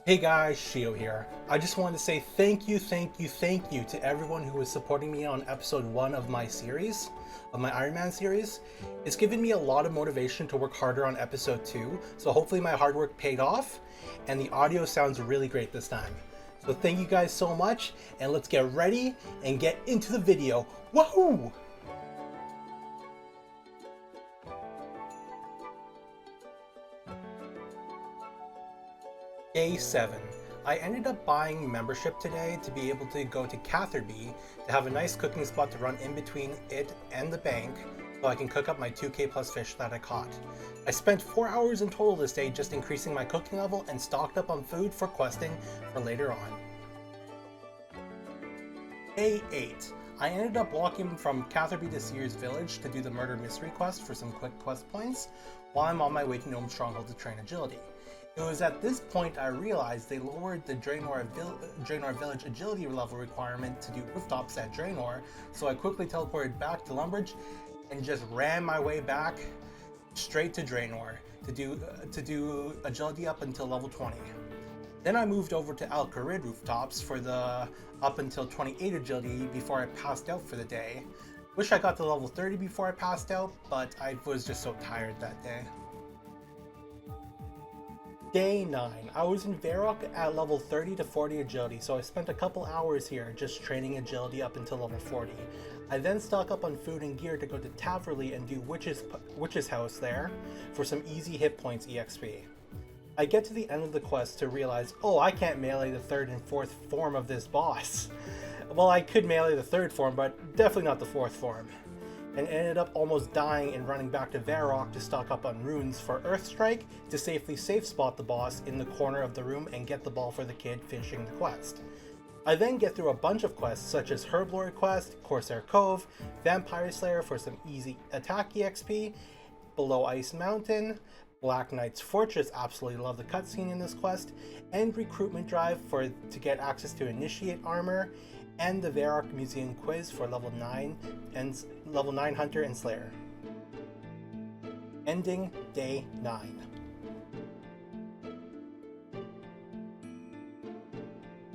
Hey guys, Shio here. I just wanted to say thank you to everyone who is supporting me on episode 1 of my series, of my Ironman series. It's given me a lot of motivation to work harder on episode 2, so hopefully my hard work paid off, and the audio sounds really great this time. So thank you guys so much, and let's get ready and get into the video. Woohoo! Day 7. I ended up buying membership today to be able to go to Catherby to have a nice cooking spot to run in between it and the bank so I can cook up my 2K plus fish that I caught. I spent 4 hours in total this day just increasing my cooking level and stocked up on food for questing for later on. Day 8. I ended up walking from Catherby to Sears Village to do the murder mystery quest for some quick quest points while I'm on my way to Gnome Stronghold to train agility. It was at this point I realized they lowered the Draenor Village agility level requirement to do rooftops at Draenor, so I quickly teleported back to Lumbridge and just ran my way back straight to Draenor to do agility up until level 20. Then I moved over to Al Kharid rooftops for the up until 28 agility before I passed out for the day. Wish I got to level 30 before I passed out, but I was just so tired that day. Day 9. I was in Varrock at level 30 to 40 agility, so I spent a couple hours here just training agility up until level 40. I then stock up on food and gear to go to Taverley and do Witch's House there for some easy hit points EXP. I get to the end of the quest to realize, oh, I can't melee the 3rd and 4th form of this boss. Well, I could melee the 3rd form, but definitely not the 4th form. And ended up almost dying and running back to Varrock to stock up on runes for Earthstrike to safely safe spot the boss in the corner of the room and get the ball for the kid finishing the quest. I then get through a bunch of quests such as Herblore quest, Corsair Cove, Vampire Slayer for some easy attack EXP, Below Ice Mountain, Black Knight's Fortress, absolutely love the cutscene in this quest, and Recruitment Drive to get access to Initiate Armor, and the Varrock Museum quiz for level 9 Hunter and Slayer. Ending day 9.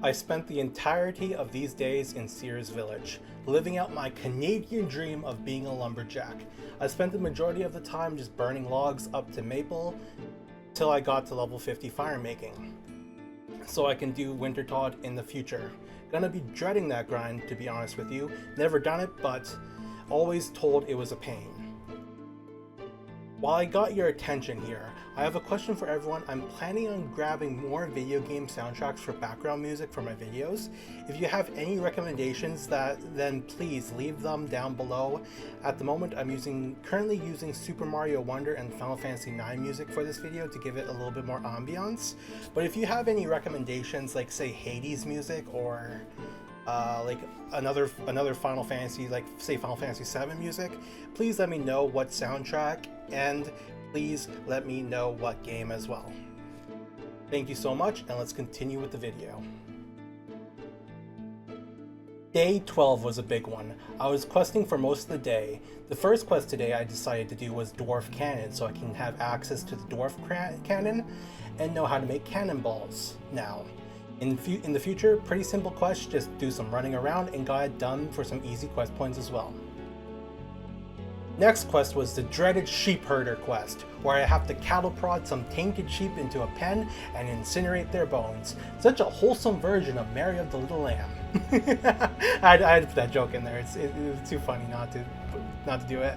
I spent the entirety of these days in Sears Village, living out my Canadian dream of being a lumberjack. I spent the majority of the time just burning logs up to maple till I got to level 50 fire making, so I can do Wintertodt in the future. Gonna be dreading that grind, to be honest with you. Never done it, but always told it was a pain. While I got your attention here, I have a question for everyone. I'm planning on grabbing more video game soundtracks for background music for my videos. If you have any recommendations, then please leave them down below. At the moment, I'm currently using Super Mario Wonder and Final Fantasy IX music for this video to give it a little bit more ambiance. But if you have any recommendations, like say Hades music or like another Final Fantasy, like say Final Fantasy VII music, please let me know what soundtrack, and please let me know what game as well. Thank you so much, and let's continue with the video. Day 12 was a big one. I was questing for most of the day. The first quest today I decided to do was Dwarf Cannon, so I can have access to the Dwarf Cannon and know how to make cannonballs now. In the future, pretty simple quest, just do some running around and got it done for some easy quest points as well. Next quest was the dreaded Sheep Herder quest, where I have to cattle prod some tainted sheep into a pen and incinerate their bones. Such a wholesome version of Mary of the Little Lamb. I had to put that joke in there. It was too funny not to do it.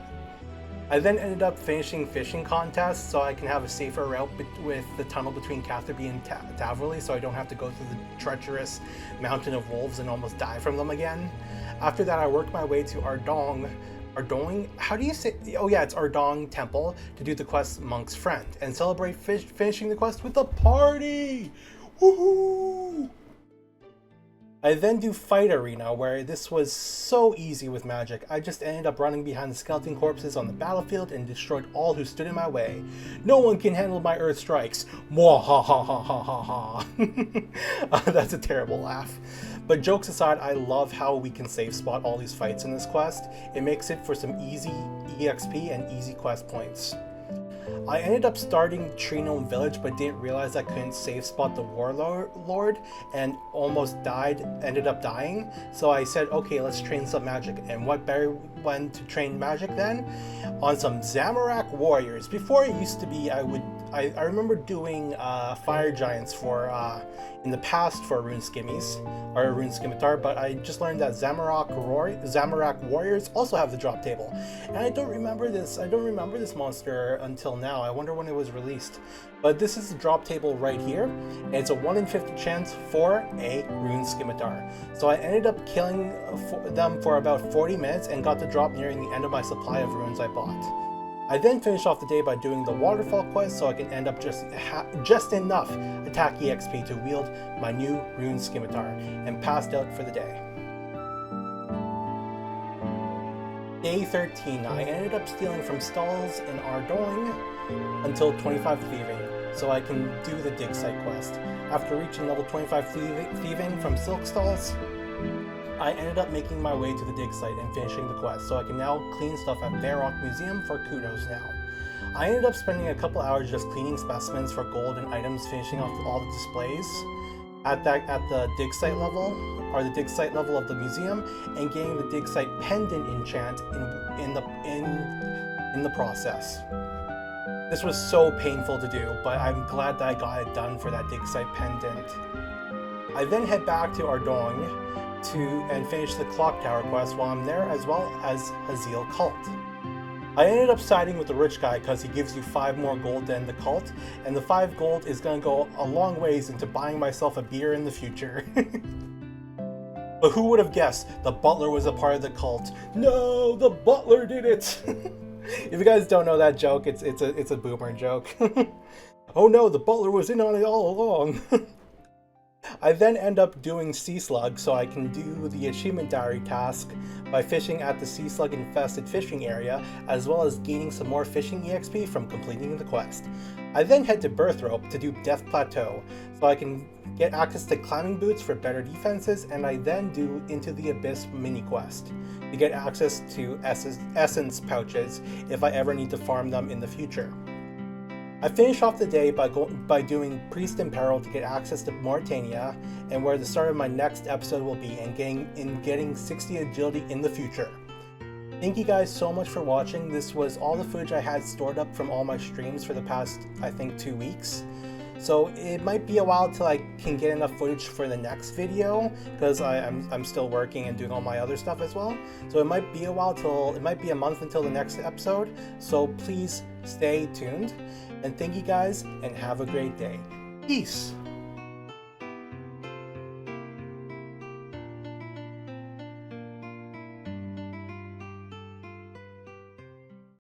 I then ended up finishing fishing contests so I can have a safer route with the tunnel between Catherby and Taverley, so I don't have to go through the treacherous mountain of wolves and almost die from them again. After that, I worked my way to Ardong, how do you say? Oh yeah, it's Ardong Temple to do the quest Monk's Friend and celebrate finishing the quest with a party! Woohoo! I then do Fight Arena, where this was so easy with magic. I just ended up running behind the skeleton corpses on the battlefield and destroyed all who stood in my way. No one can handle my earth strikes. Mwah ha ha ha ha ha ha. That's a terrible laugh. But jokes aside, I love how we can safe spot all these fights in this quest. It makes it for some easy EXP and easy quest points. I ended up starting Tree Gnome Village, but didn't realize I couldn't save spot the Warlord and almost ended up dying. So I said, okay, let's train some magic. And what better one to train magic then? On some Zamorak Warriors. Before it used to be, I remember doing Fire Giants for in the past for Rune Skimmies or Rune Scimitar, but I just learned that Zamorak Warriors also have the drop table, and I don't remember this monster until now. I wonder when it was released. But this is the drop table right here, and it's a 1 in 50 chance for a Rune Scimitar. So I ended up killing them for about 40 minutes and got the drop nearing the end of my supply of runes I bought. I then finished off the day by doing the waterfall quest so I can end up just enough attack EXP to wield my new Rune Scimitar, and passed out for the day. Day 13, I ended up stealing from stalls in Ardougne until 25 thieving, so I can do the dig site quest. After reaching level 25 thieving from silk stalls, I ended up making my way to the dig site and finishing the quest, so I can now clean stuff at Varrock Museum for kudos now. I ended up spending a couple hours just cleaning specimens for gold and items, finishing off all the displays at the dig site level, or the dig site level of the museum, and getting the dig site pendant enchant in the process. This was so painful to do, but I'm glad that I got it done for that dig site pendant. I then head back to Ardougne and finish the clock tower quest while I'm there, as well as Haziel Cult. I ended up siding with the rich guy because he gives you 5 more gold than the cult, and the 5 gold is going to go a long ways into buying myself a beer in the future. But who would have guessed the butler was a part of the cult? No, the butler did it! If you guys don't know that joke, it's a boomer joke. Oh no, the butler was in on it all along. I then end up doing Sea Slug so I can do the achievement diary task by fishing at the Sea Slug infested fishing area, as well as gaining some more fishing EXP from completing the quest. I then head to Birthrope to do Death Plateau so I can get access to climbing boots for better defenses, and I then do Into the Abyss mini quest to get access to essence pouches if I ever need to farm them in the future. I finish off the day by doing Priest in Peril to get access to Mauritania, and where the start of my next episode will be, and getting 60 agility in the future. Thank you guys so much for watching. This was all the footage I had stored up from all my streams for the past, I think, 2 weeks. So it might be a while till I can get enough footage for the next video, because I'm still working and doing all my other stuff as well. So it might be a month until the next episode. So please stay tuned. And thank you guys, and have a great day. Peace!